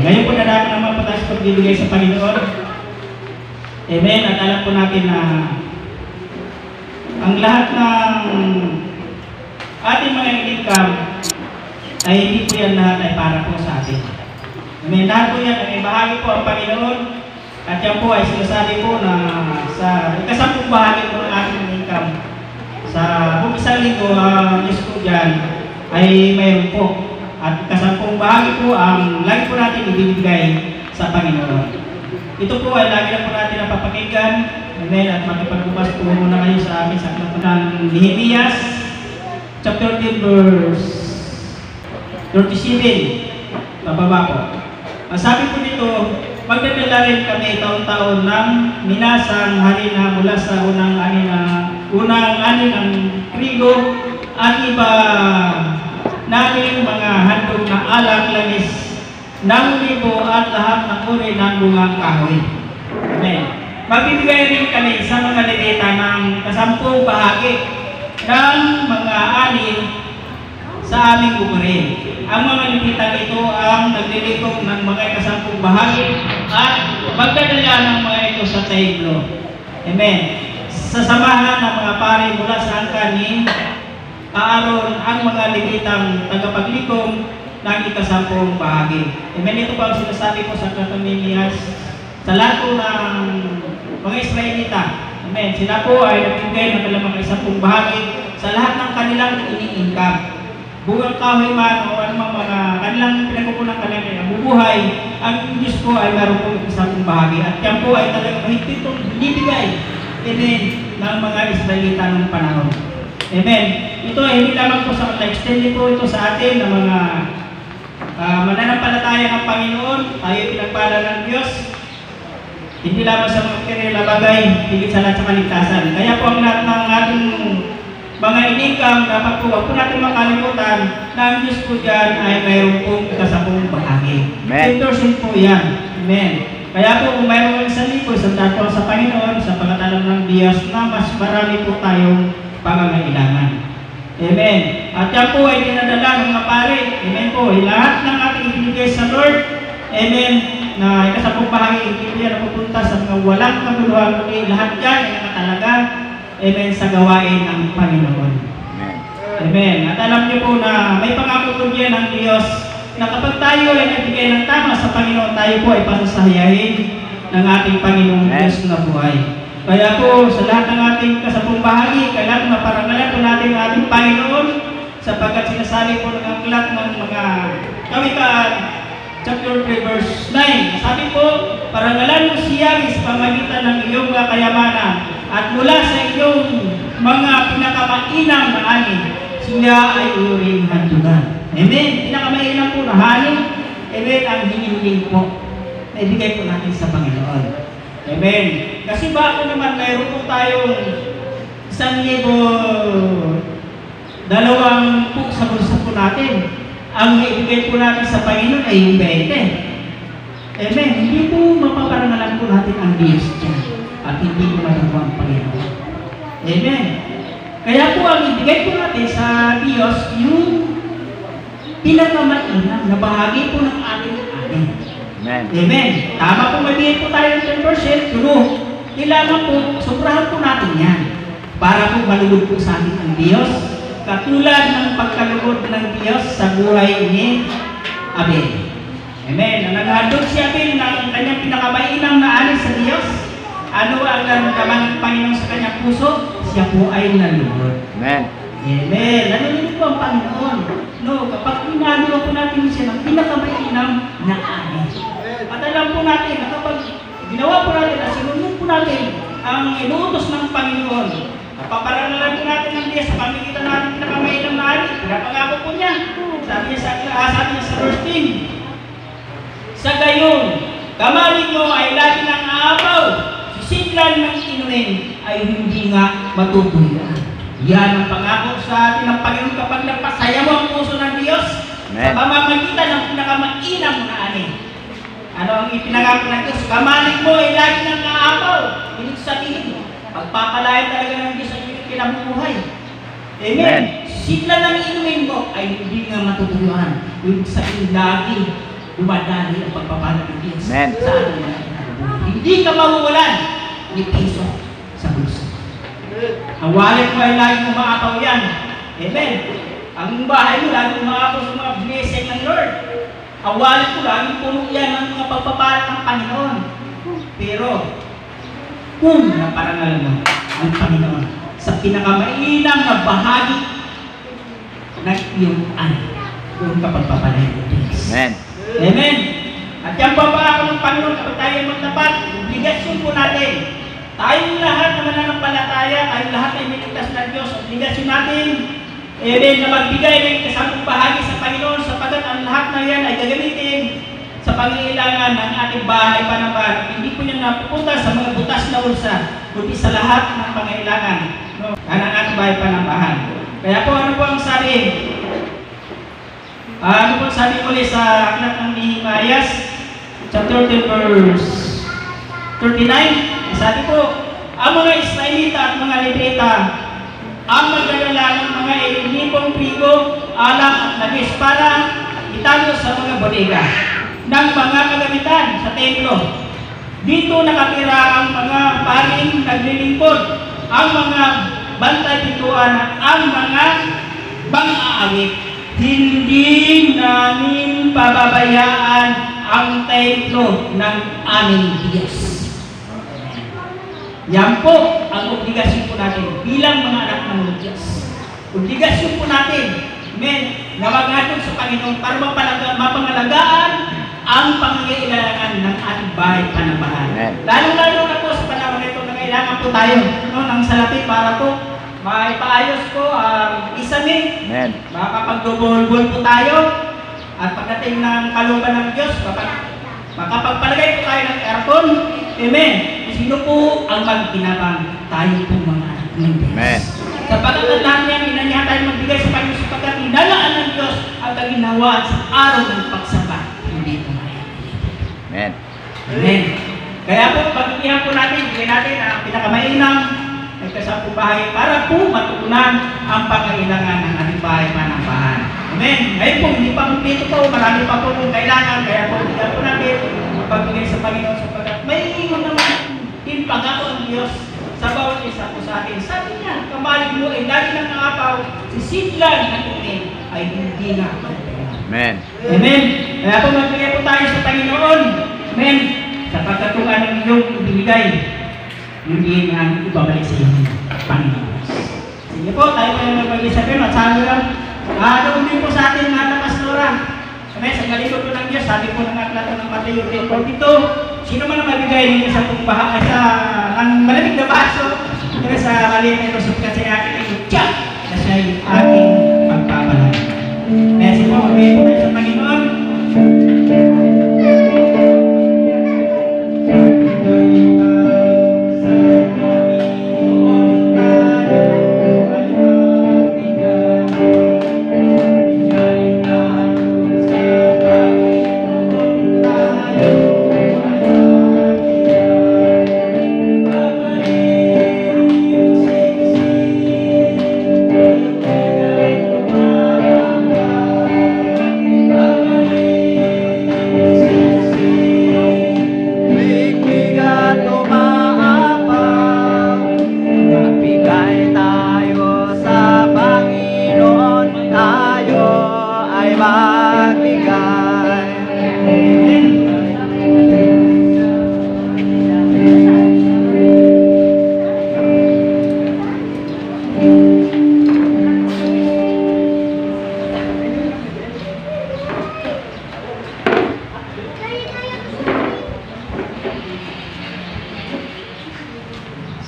Ngayon po na natin ang mapataas pagbibigay sa Panginoon. Amen. At alam po natin na ang lahat ng ating mga income ay hindi po yan lahat ay para po sa atin. Amen. Lahat po yan ay bahagi po ang Panginoon. At yan po ay sinasabi po na sa ikasampung bahagi po ng ating income. Sa kung isang linggo, Diyos po dyan ay mayroon po. At ikasampung bahagi po ang lagi po natin ibibigay sa Panginoon. Ito po ay lagi na po natin napapakinggan. Amen. At makipagbubas po muna kayo sa amin sa aklat ng Nehemias chapter 10 verse 37. Pababa po. Ang sabi po dito, magdadala rin kami taon-taon ng minasang harina mula sa unang ani ng trigo at iba namin mga handog na alak, langis ng libo at lahat ng uri ng bungang kahoy. Amen. Magbibigay rin kami sa mga Levita ng kasampung bahagi ng mga ani sa aming gugurin. Ang mga Levita ito ang naglilingkod ng mga kasampung bahagi at magdadala ng mga ito sa templo. Amen. Sa samahan ng mga pari mula sa angkan ni Aaron ang mga Levitang tagapaglikom ng ikasampung bahagi. Amen. Ito po ang sinasabi ko sa aklat ng Nehemias sa lahat po ng mga Israelita. Amen. Sila po ay nagbigay ng kanilang mga isampung bahagi sa lahat ng kanilang iniingkam. Bungang kahoy man o anumang mga kanilang pinagkukunan kanilang bubuhay, ang Diyos po ay meron po isampung bahagi. At yan po ay talagang mahigpit itong binibigay. Amen. Ng mga Israelita ng panahon. Amen. Ito ay hindi lamang po sa extend po ito sa atin ng mga mananampalataya ng Panginoon. Tayo pinagpala ng Diyos. Hindi lamang sa mga kirila bagay, higit sa lahat sa kaligtasan. Kaya po ang lahat ng ating mga inikam, dapat po huwag po natin makalimutan na ang Diyos po dyan ay mayroon pong kasampung bahagi. Endorsin po yan. Amen. Kaya po kung mayroon isang libo, isang dato sa Panginoon, sa pagkatalang ng Diyos na mas marami po tayong pangangailangan. Amen. At yan po ay dinadala ng mga pare. Amen po. Lahat ng ating ibinigay sa Lord. Amen. Na ikasampung bahagi, hindi yan napupunta sa mga walang kabuluhan. Lahat yan ay nakatalaga. Amen. Sa gawain ng Panginoon. Amen. At alam niyo po na may pangako po diyan ng Diyos na kapag tayo ay nagbigay ng tama sa Panginoon, tayo po ay pasasayahin ng ating Panginoong Diyos na buhay. Kaya po, sa lahat ng ating kasampung bahagi, kailangan maparangalan po natin ang ating Panginoon sapagkat sinasabi po ng aklat ng mga Kawikaan, chapter 3, verse 9. Sabi po, parangalan mo siya sa pamagitan ng iyong mga kayamanan at mula sa iyong mga pinakamainam na ani, siya ay iyong handugan. Amen. Pinakamainam po na hanin, amen, ang hinihiling po na ibigay po natin sa Panginoon. Amen. Kasi bako naman mayroon po tayong 1,200 sa bulsa po natin. Ang ibigay po natin sa Panginoon ay yung 20. Amen. Hindi po mapaparangalan po natin ang Diyos dyan. At hindi po matagawa ang Panginoon. Amen. Kaya po ang ibigay po natin sa Diyos yung pinakamainam na bahagi po ng ating atin. Amen. Amen. Tama po magbigay po tayo ng 10%, pero kailangan po, sobrahan po natin yan para po malulog po sa atin ang Diyos. Katulad ng pagkalugod ng Diyos sa buhay ni Abel. Amen. Naghandog si Abel ng kanyang pinakamainam na ani sa Diyos. Ano ang naramdaman ng Panginoon sa kanyang puso? Siya po ay nalugod. Amen. Amen. Nalulog po ang Panginoon. No, kapag pinagawa po natin siya ng pinakamainam na ani. At alam po natin na kapag ginawa po natin at sinunod po natin ang inuutos ng Panginoon, paparanalan po natin ng Diyos sa pamigitan natin pinakamainam na ani. Pinapangako po niya. Sabi niya sa verse 10, sa gayon, kamalig mo ay lagi ng aapaw, sisidlan ng inunin ay hindi nga matutuloy. Yan ang pangako sa atin ng Panginoon kapag nagpasaya mo ang puso ng Diyos sa pamamagitan ng pinakamainam na ani. Ano ang ipinangako ng Diyos? Kamalig mo ay lagi ng aapaw. Ibig sabihin, pagpapalain talaga ng Diyos ang iyong kinabubuhay. Amen. Sidla ng inumin mo ay hindi nga matutuluan. Ibig sabihin, lagi dumadali ang pagpapala ng Diyos Amen. sa ating mga kinabubuhay. Hindi ka mawawalan ni piso sa bulsa. Ang wallet mo ay laging umaapaw yan. Amen. Ang bahay mo laging umaapaw sa mga blessing ng Lord. Ang wallet mo laging puno yan ng mga pagpapala ng Panginoon. Pero, kung naparangal mo ang Panginoon sa pinakamainam na bahagi ng iyong ani, kung kapagpapalay ng Diyos. Amen. Amen. At yan pa ako ng Panginoon kapag tayo magtapat, obligasyon po natin. Tayong lahat na mananampalataya, tayong lahat ay miligtas ng Diyos. Obligasyon natin, amen, na magbigay ng kasamang bahagi sa Panginoon sapagat ang lahat na yan ay gagamitin sa pangailangan ng ating bahay panaman. Hindi po yan napupunta sa mga butas na ulsa, kundi sa lahat ng pangailangan ng ating bahay panambahan. Kaya po, ano po ang sabi? Ano po sabi ulit sa aklat ng Nehemiah, chapter 10, verse 39? Sabi po, ang mga Israelita at mga Levita ang magdadala ng mga inipong trigo, alak at langis para itago sa mga bodega ng mga kagamitan sa templo. Dito nakatira ang mga paring naglilingkod, ang mga bantay pintuan at ang mga bang-aawit. Hindi namin pababayaan ang templo ng aming Diyos. Yan po ang obligasyon po natin bilang mga anak ng Diyos. Obligasyon po natin, amen, na maghatod sa Panginoon para mapangalagaan ang pangangailangan ng ating bahay panambahan. Lalo-lalo na po sa panahon ito na kailangan po tayo ng salapi para po maipaayos ko ang isami. Makapag-double po tayo at pagdating ng kalooban ng Diyos, makapagpalagay po tayo ng aircon. Amen. Sino po ang magkinabang? Tayo po mga anak ng Diyos. Sa pagkakataon niya, inanihan tayo magbigay sa Panginoon sapagkat inalaan ng Diyos ang kaginawaan sa araw ng pagsamba. Hindi po Amen. Amen. Kaya po, pag-iihan po natin, bigay natin ang pinakamainam ay kasampung bahay para po matutunan ang pangailangan ng ating bahay panambahan. Amen. Ngayon po, hindi pa kumpleto po, marami pa po kung kailangan, kaya po, bigyan po natin magbigay sa Panginoon sapagkat may ingon naman din pangako ang Diyos sa bawat isa po sa atin. Sabi niya, kamalig mo ay lagi ng nangapaw, sisidlan ng umin ay hindi na magpapagawa. Amen. Amen. Kaya po magbigay po tayo sa Panginoon. Amen. Sapagkat kung anong iyong ibigay, hindi na ibabalik sa iyo, Panginoon. Sige po, tayo po yung magbigay sa Panginoon at sabi lang, doon din po sa atin mga pastora. Amen. Sa galikod po ng Diyos, sabi po ng aklat ng Mateo 10:42, sino man ang magbigay ninyo sa ang malamig na baso, pero sa maliit na ito, kasi akin ay tiyak na siya'y aking pagpapalag. Kaya sige po, magbigay po tayo sa Panginoon.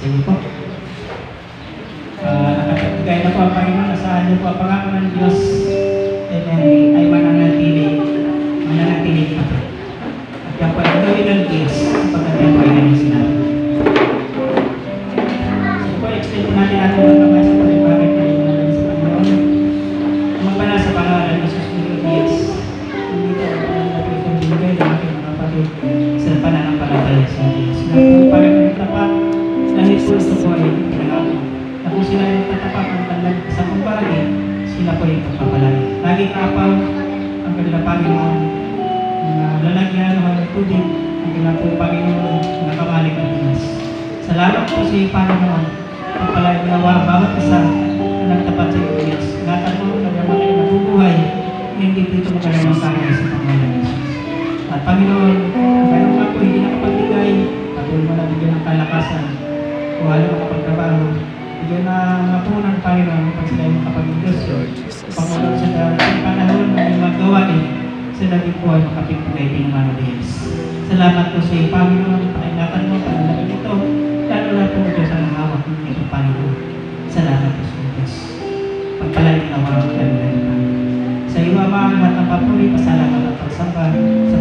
Sige po. Nakapagigay na po ang Panginoon sa inyo po ang pangako ng Diyos. Amen. Ay mananatili pa. At yan po ay gawin ng Diyos pagkat yan po ay ganyan sinabi. Sige po, extend po natin mga kamay sa pag-ibagay tayo natin sa Panginoon. Magpala sa pangalan ng Jesus Diyos. Hindi ko ang pangalan ng binigay ng aking mga kapatid sa pananampalataya sa Diyos. Nagpupalag ng tapat dahil po ito po ay pinangako. Na kung sila ay tatapat ng talag sa kumpara, sila po ay pagpapalagi. Laging apaw ang kanila Panginoon tubig, ang ilang po Panginoon nakamalik ang Diyos. Salamat po sa iyo, Panginoon. Pagpalain nawa bawat isa na nagtapat sa iyo, Diyos. Ingatan mo na naman kayo nabubuhay, hindi po ito magkaroon ng kanya sa pangalan ng Diyos. At Panginoon, kayo nga po hindi nakapagbigay, patuloy mo na bigyan ng kalakasan, kung ano makapagtrabaho, bigyan na mapunan, Panginoon, pag sila yung makapag-industry. Panginoon sa darating panahon na may magawain, sila din po ay makapigbigay din ng mga Diyos. Salamat po sa iyo, Panginoon, paingatan mo, panalangin ito, lalo na po Diyos ang hawak ng ito, Panginoon. Salamat po sa Diyos. Pagpalain na wawag kami na ito. Sa iyo, Ama, lahat ng papuri, pasalamat at pagsamba sa